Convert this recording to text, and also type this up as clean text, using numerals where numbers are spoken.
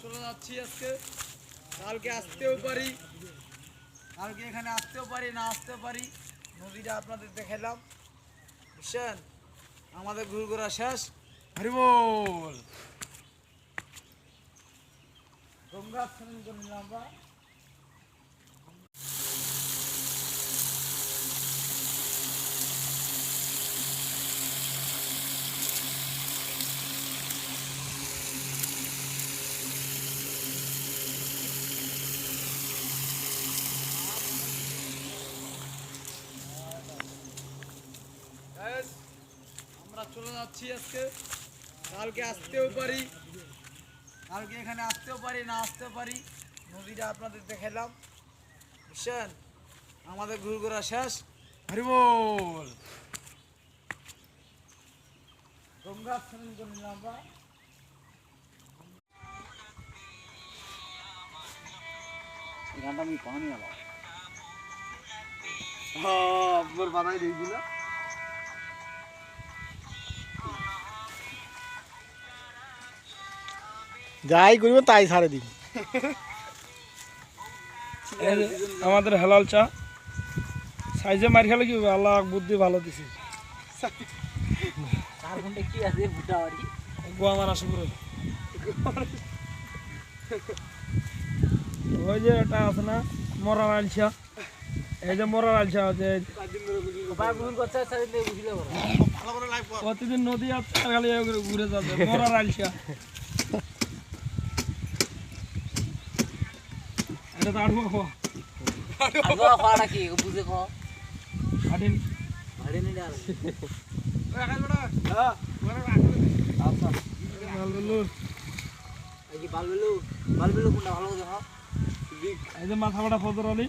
চলে যাচ্ছি আজকে। কালকে আসতেও পারি, কালকে এখানে আসতেও পারি, না আসতেও পারি। নদীটা আপনাদের দেখালাম, বুঝছেন? আমাদের ঘুরঘোরা শেষ। হরি বল। গঙ্গা স্নান করে নিলাম আমরা। Guys, আমরা চলে যাচ্ছি আজকে। কালকে আসতেও পারি, কালকে এখানে আসতেও পারি, না আসতেও পারি। নদীটা আপনাদের দেখালাম, বুঝছেন? আমাদের ঘুরঘোরা শেষ। হরি বল। গঙ্গা স্নান করে নিলাম আমরা। গানটা আমি পানি আলো আপনার বানাই দিয়েছিল। যাই করবো তাই ছাড়ে দিন। আমাদের হালাল চা সাইজে মার খেলে কি হবে, আল্লাহ বুদ্ধি ভালো দিছে। কি আছে ভুটা বাড়ি গো আমার আশা করে ওই যে এটা আছে না মরার আলসা, এই যে মরার আলসা আছে প্রতিদিন নদী আর খালি ঘুরে যাবে মরার আলসা। এটা তো আড়বো খাওয়া খাওয়াটা কি বুঝে খাওয়া আডিন ভাড়ে নিয়ে আর বালবেলু বালবেলু কোনটা ভালো দেখা এই যে মাথা ফাটা ফজর আলী